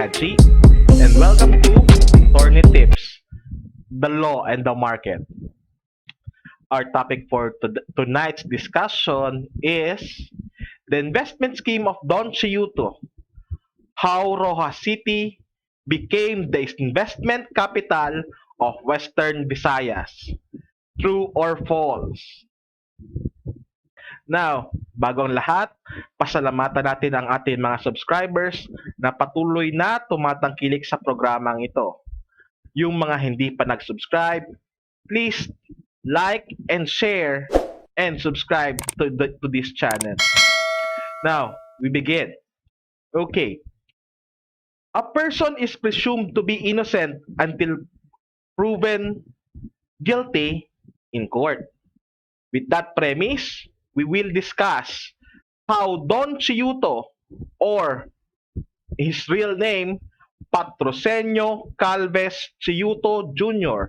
Haji, and welcome to Attorney Tips, the Law and the Market. Our topic for tonight's discussion is the investment scheme of Don Chiyuto, how ROXAS City became the investment capital of Western Visayas. True or false? Now, bago ang lahat, pasalamatan natin ang ating mga subscribers na patuloy na tumatangkilik sa programang ito. Yung mga hindi pa nag-subscribe, please like and share and subscribe to this channel. Now, we begin. Okay. A person is presumed to be innocent until proven guilty in court. With that premise, we will discuss how Don Chiyuto, or his real name, Patrocinio Calves Chiyuto Jr.,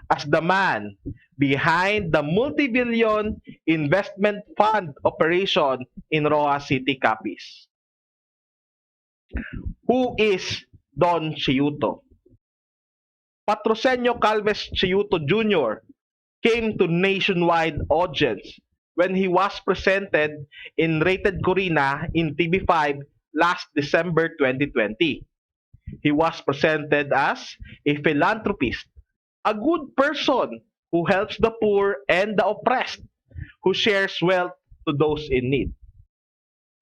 as the man behind the multi-billion investment fund operation in ROXAS City Capiz. Who is Don Chiyuto? Patrocinio Calves Chiyuto Jr. came to nationwide audience when he was presented in Rated Corina in TV5 last December 2020. He was presented as a philanthropist, a good person who helps the poor and the oppressed, who shares wealth to those in need.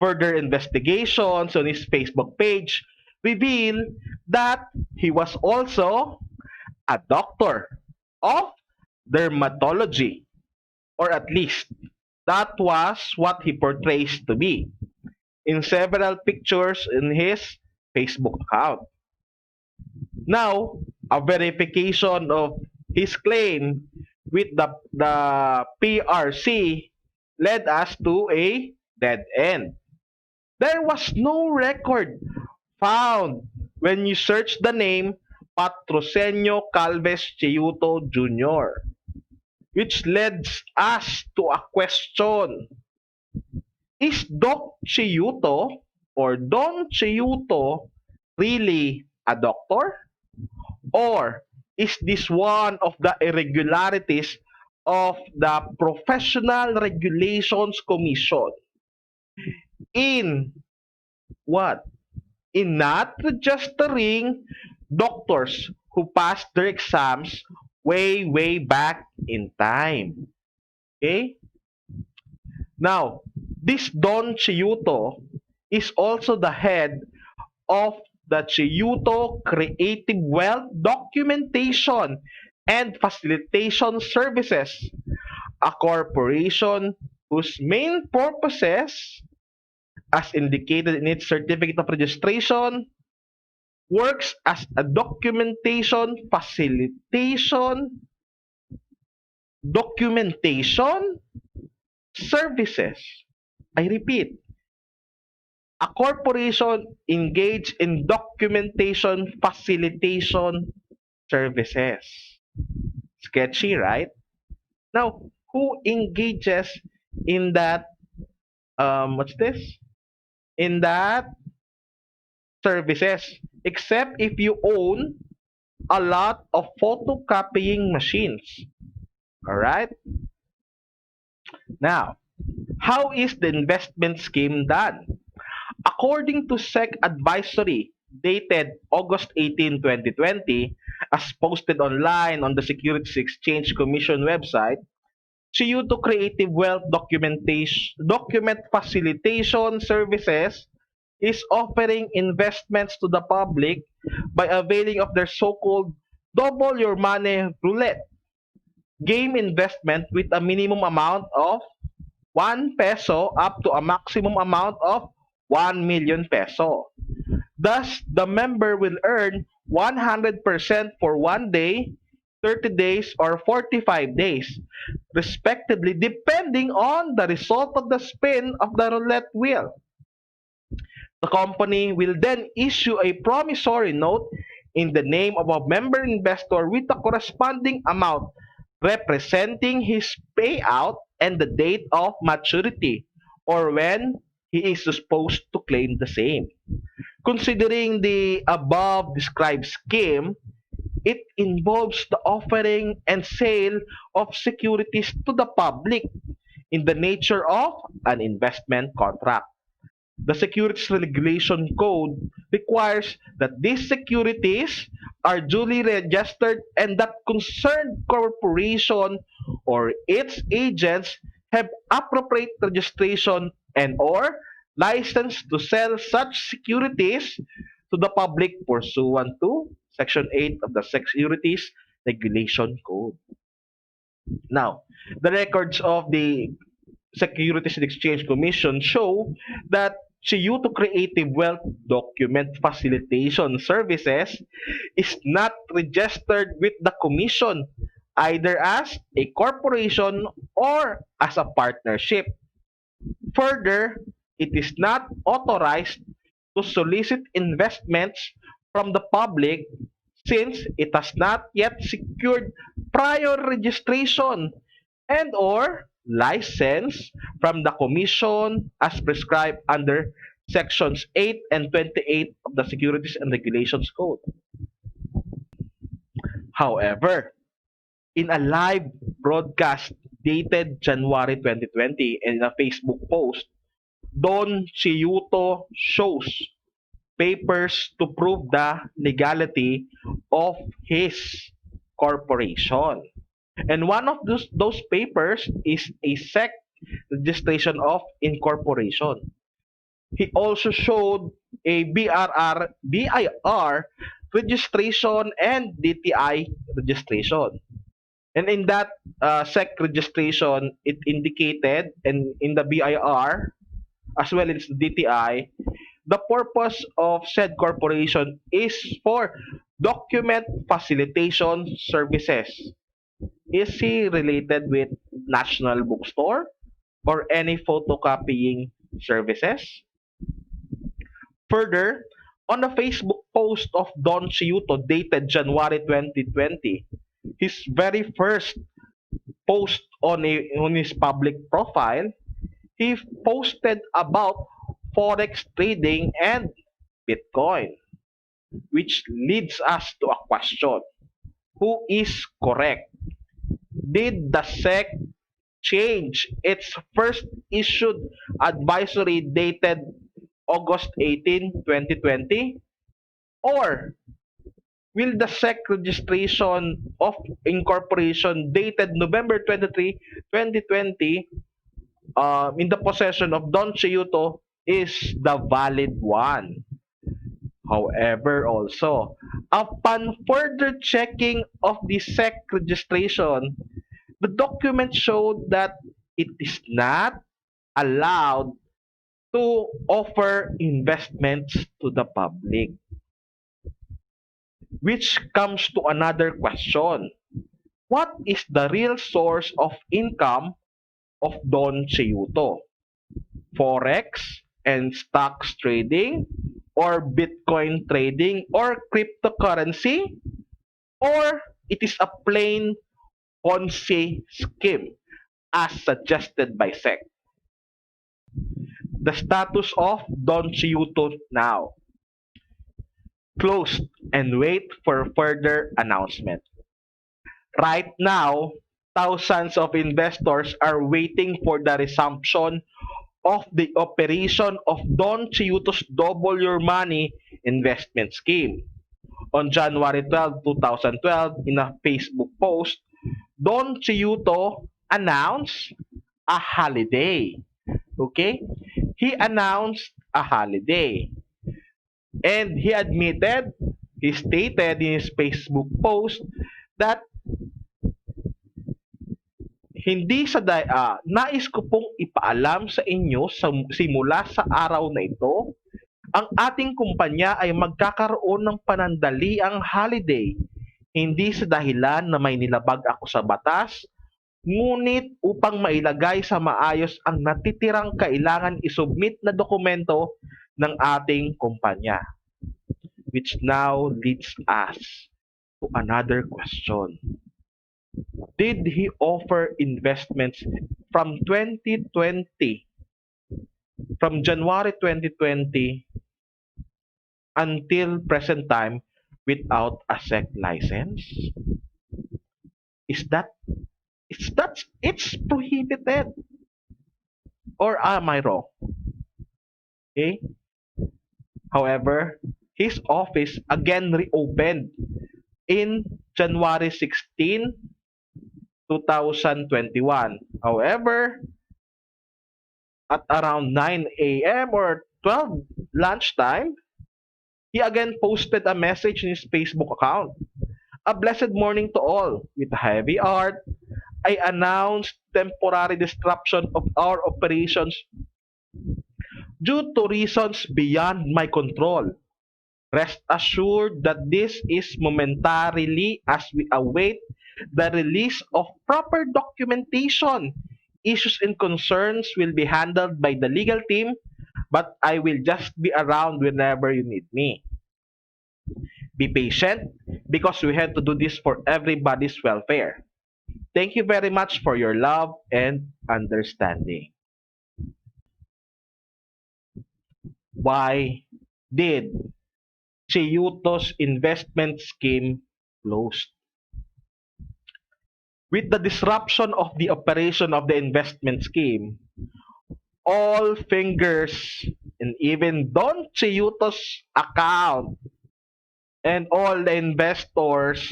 Further investigations on his Facebook page reveal that he was also a doctor of dermatology, or at least that was what he portrays to be in several pictures in his Facebook account. Now, a verification of his claim with the PRC led us to a dead end. There was no record found when you search the name Patrocinio Calves Chiyuto Jr., which leads us to a question. Is Doc Chiyuto or Don Chiyuto really a doctor? Or is this one of the irregularities of the Professional Regulations Commission in what? In not registering doctors who passed their exams way back in time. Okay? Now, this Don Chiyuto is also the head of the Chiyuto Creative Wealth Documentation and Facilitation Services, a corporation whose main purposes, as indicated in its certificate of registration, works as a documentation services. I repeat, a corporation engaged in documentation facilitation services. Sketchy, right? Now, who engages in that, in that services? Except if you own a lot of photocopying machines. Alright? Now, how is the investment scheme done? According to SEC Advisory dated August 18, 2020, as posted online on the Securities Exchange Commission website, Chiyuto Creative Wealth Document Facilitation Services is offering investments to the public by availing of their so-called double your money roulette game investment with a minimum amount of 1 peso up to a maximum amount of 1 million peso. Thus, the member will earn 100% for 1 day, 30 days, or 45 days, respectively, depending on the result of the spin of the roulette wheel. The company will then issue a promissory note in the name of a member investor with a corresponding amount representing his payout and the date of maturity, or when he is supposed to claim the same. Considering the above described scheme, it involves the offering and sale of securities to the public in the nature of an investment contract. The Securities Regulation Code requires that these securities are duly registered and that concerned corporation or its agents have appropriate registration and or license to sell such securities to the public pursuant to Section 8 of the Securities Regulation Code. Now, the records of the Securities and Exchange Commission show that Chiyuto Creative Wealth Document Facilitation Services is not registered with the Commission either as a corporation or as a partnership. Further, it is not authorized to solicit investments from the public since it has not yet secured prior registration and or license from the Commission as prescribed under Sections 8 and 28 of the Securities and Regulations Code. However, in a live broadcast dated January 2020 and in a Facebook post, Don Chiyuto shows papers to prove the legality of his corporation. And one of those papers is a SEC registration of incorporation. He also showed a BIR registration and DTI registration. And in that SEC registration, it indicated, and in the BIR, as well as the DTI, the purpose of said corporation is for document facilitation services. Is he related with National Bookstore or any photocopying services? Further, on a Facebook post of Don Chiyuto dated January 2020, his very first post on his public profile, he posted about forex trading and Bitcoin, which leads us to a question. Who is correct? Did the SEC change its first issued advisory dated August 18, 2020? Or will the SEC registration of incorporation dated November 23, 2020 in the possession of Don Chiyuto is the valid one? However, also, upon further checking of the SEC registration, the document showed that it is not allowed to offer investments to the public. Which comes to another question. What is the real source of income of Don Chiyuto? Forex and stocks trading? Or Bitcoin trading? Or cryptocurrency? Or it is a plain ponzi scheme as suggested by SEC? The status of Don Chiyuto now. Closed and wait for further announcement. Right now, thousands of investors are waiting for the resumption of the operation of Don Chiyuto's Double Your Money investment scheme. On January 12, 2012, in a Facebook post, Don Chiyuto announced a holiday. Okay? He announced a holiday. And he stated in his Facebook post that nais ko pong ipaalam sa inyo simula sa araw na ito, ang ating kumpanya ay magkakaroon ng panandaliang holiday, hindi sa dahilan na may nilabag ako sa batas, ngunit upang mailagay sa maayos ang natitirang kailangan isubmit na dokumento ng ating kumpanya. Which now leads us to another question. Did he offer investments from 2020, from January 2020 until present time without a SEC license? Is that it's prohibited, or am I wrong? Okay. However, his office again reopened in January 16, 2021. However, at around 9 a.m. or 12 lunchtime, he again posted a message in his Facebook account. A blessed morning to all. With heavy art, I announced temporary disruption of our operations due to reasons beyond my control. Rest assured that this is momentarily as we await the release of proper documentation. Issues and concerns will be handled by the legal team, but I will just be around whenever you need me. Be patient because we have to do this for everybody's welfare. Thank you very much for your love and understanding. Why did Chiyuto's investment scheme close? With the disruption of the operation of the investment scheme, all fingers and even Don Chiyuto's account and all the investors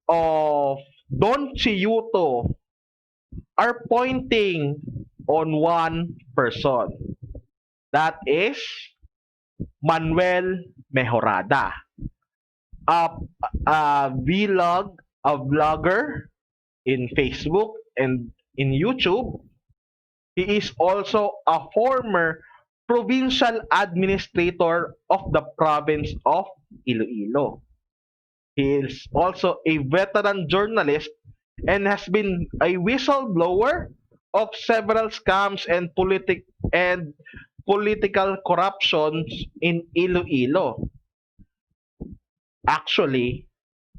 of Don Chiyuto are pointing on one person. That is Manuel Mejorada, a, a vlogger in Facebook and in YouTube. He is also a former provincial administrator of the province of Iloilo. He is also a veteran journalist and has been a whistleblower of several scams and political corruptions in Iloilo. Actually,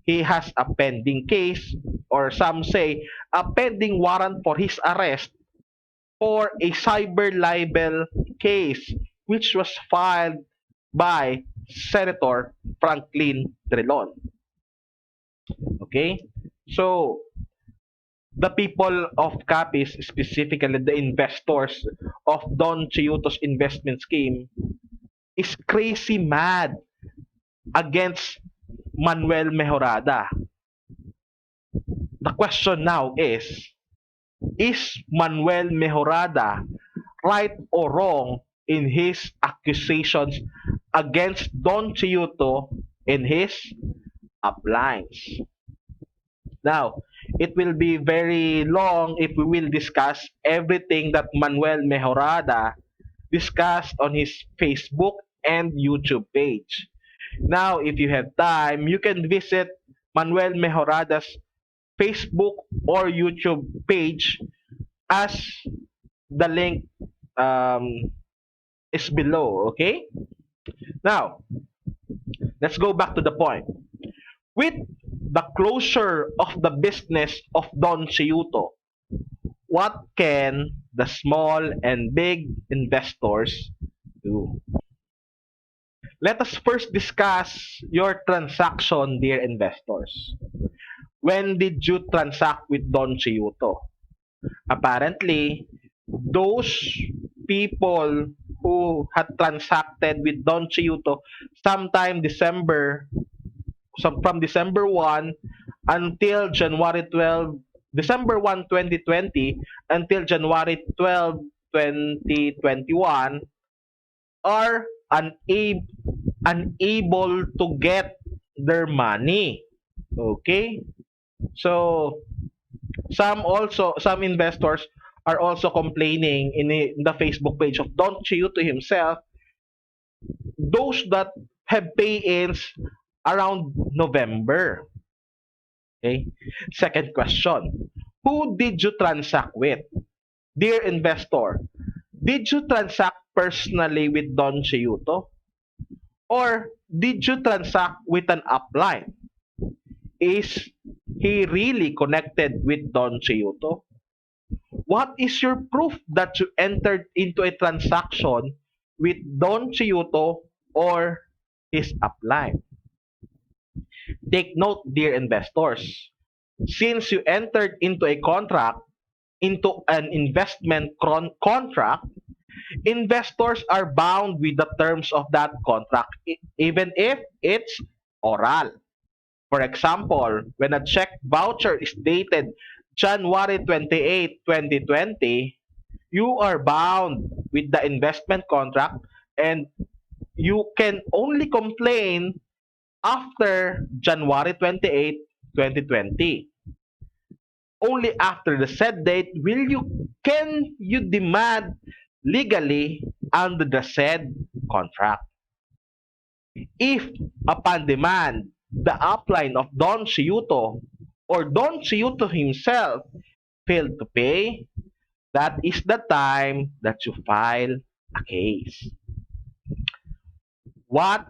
he has a pending case, or some say a pending warrant for his arrest for a cyber libel case which was filed by Senator Franklin Drilon. Okay? So, the people of Capiz, specifically the investors of Don Chiyuto's investment scheme, is crazy mad against Manuel Mejorada. The question now is Manuel Mejorada right or wrong in his accusations against Don Chiyuto and his uplines? Now, it will be very long if we will discuss everything that Manuel Mejorada discussed on his Facebook and YouTube page. Now, if you have time, you can visit Manuel Mejorada's Facebook or YouTube page as the link um, is below. Okay? Now, let's go back to the point. With the closure of the business of Don Chiyuto, what can the small and big investors do? Let us first discuss your transaction, dear investors. When did you transact with Don Chiyuto? Apparently, those people who had transacted with Don Chiyuto sometime from December 1 until December 1, 2020 until January 12, 2021 are unable to get their money. Okay? So some investors are also complaining in the Facebook page of Don Chiyuto himself, those that have pay-ins around November. Okay? Second question, who did you transact with? Dear investor, did you transact personally with Don Chiyuto? Or did you transact with an upline? Is he really connected with Don Chiyuto? What is your proof that you entered into a transaction with Don Chiyuto or his upline. Take note, dear investors, since you entered into an investment contract, investors are bound with the terms of that contract, even if it's oral. For example, when a check voucher is dated January 28, 2020, you are bound with the investment contract and you can only complain after January 28, 2020. Only after the said date can you demand legally under the said contract. If upon demand the upline of Don Chiyuto or Don Chiyuto himself failed to pay, that is the time that you file a case. What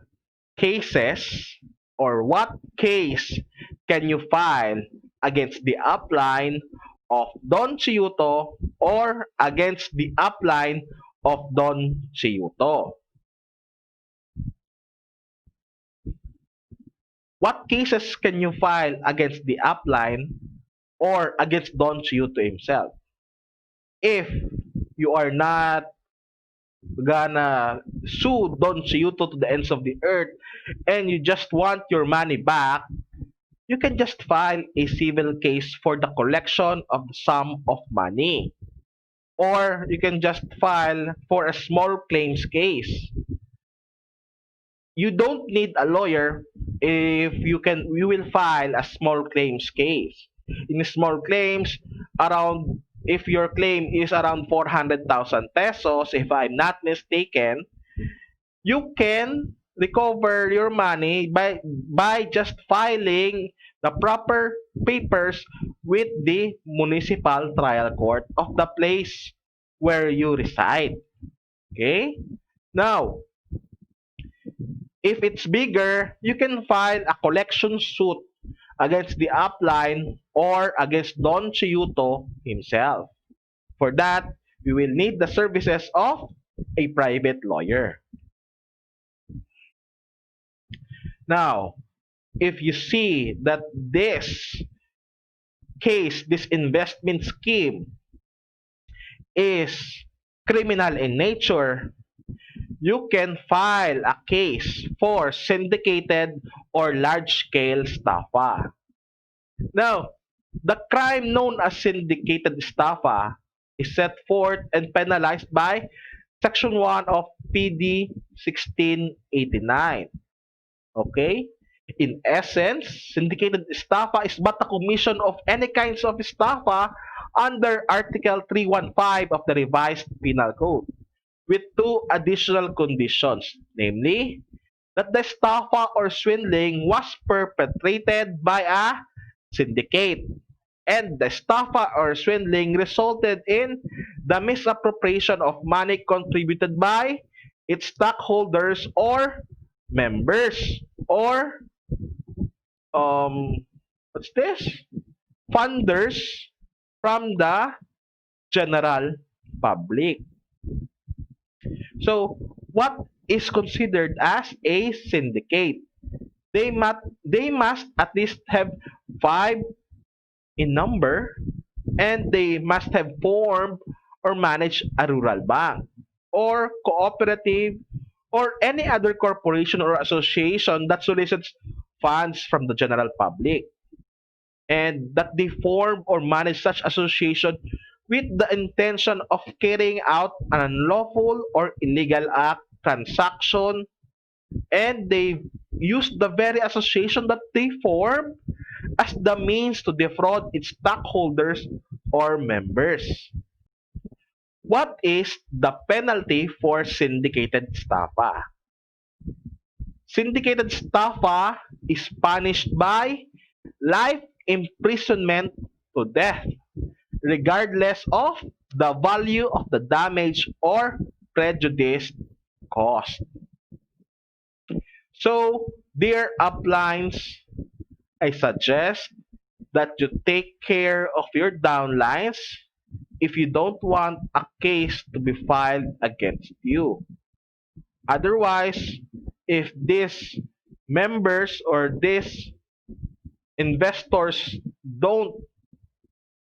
cases what case can you file against the upline of Don Chiyuto or against the upline of Don Chiyuto? What cases can you file against the upline or against Don Chiyuto himself? If you are not gonna sue Don Chiyuto to the ends of the earth and you just want your money back, you can just file a civil case for the collection of the sum of money. Or you can just file for a small claims case. You don't need a lawyer if you will file a small claims case. In small claims, around if your claim is around 400,000 pesos, if I'm not mistaken, you can recover your money by just filing the proper papers with the municipal trial court of the place where you reside. Okay? Now, if it's bigger, you can file a collection suit against the upline or against Don Chiyuto himself. For that, we will need the services of a private lawyer. Now, if you see that this investment scheme is criminal in nature, you can file a case for syndicated or large-scale estafa. Now, the crime known as syndicated estafa is set forth and penalized by Section 1 of PD 1689. Okay? In essence, syndicated estafa is but a commission of any kinds of estafa under Article 315 of the Revised Penal Code with two additional conditions, namely, that the estafa or swindling was perpetrated by a syndicate and the estafa or swindling resulted in the misappropriation of money contributed by its stockholders or members or what's this? Funders from the general public. So, what is considered as a syndicate? They must at least have five in number and they must have formed or managed a rural bank or cooperative or any other corporation or association that solicits funds from the general public and that they form or manage such association with the intention of carrying out an unlawful or illegal act, transaction, and they use the very association that they form as the means to defraud its stockholders or members. What is the penalty for syndicated estafa? Syndicated estafa is punished by life imprisonment to death, regardless of the value of the damage or prejudice caused. So, dear uplines, I suggest that you take care of your downlines if you don't want a case to be filed against you. Otherwise, if these members or these investors don't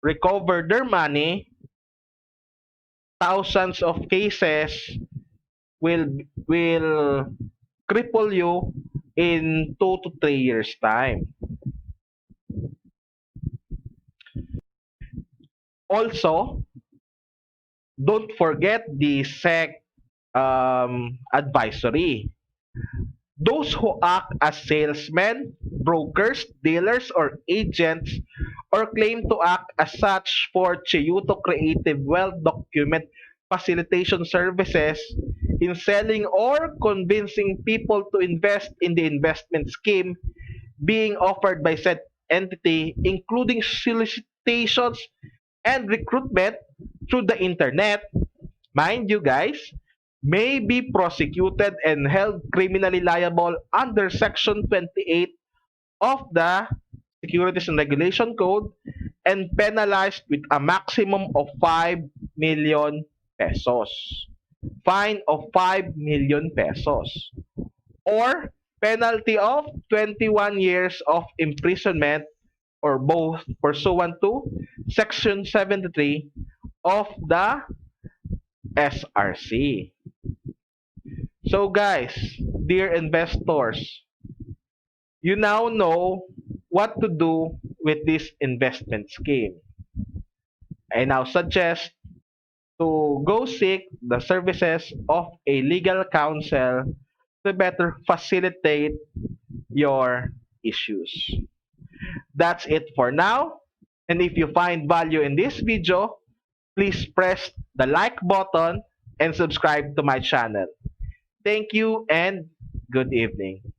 recover their money, thousands of cases will will cripple you in 2 to 3 years time. Also, don't forget the SEC advisory. Those who act as salesmen, brokers, dealers, or agents, or claim to act as such for Chiyuto Creative Wealth Document Facilitation Services in selling or convincing people to invest in the investment scheme being offered by said entity, including solicitations and recruitment through the internet, mind you guys, may be prosecuted and held criminally liable under Section 28 of the Securities and Regulation Code and penalized with a maximum of 5 million pesos. Fine of 5 million pesos. Or penalty of 21 years of imprisonment or both pursuant to Section 73 of the SRC. So guys, dear investors, you now know what to do with this investment scheme. I now suggest to go seek the services of a legal counsel to better facilitate your issues. That's it for now. And if you find value in this video, please press the like button and subscribe to my channel. Thank you and good evening.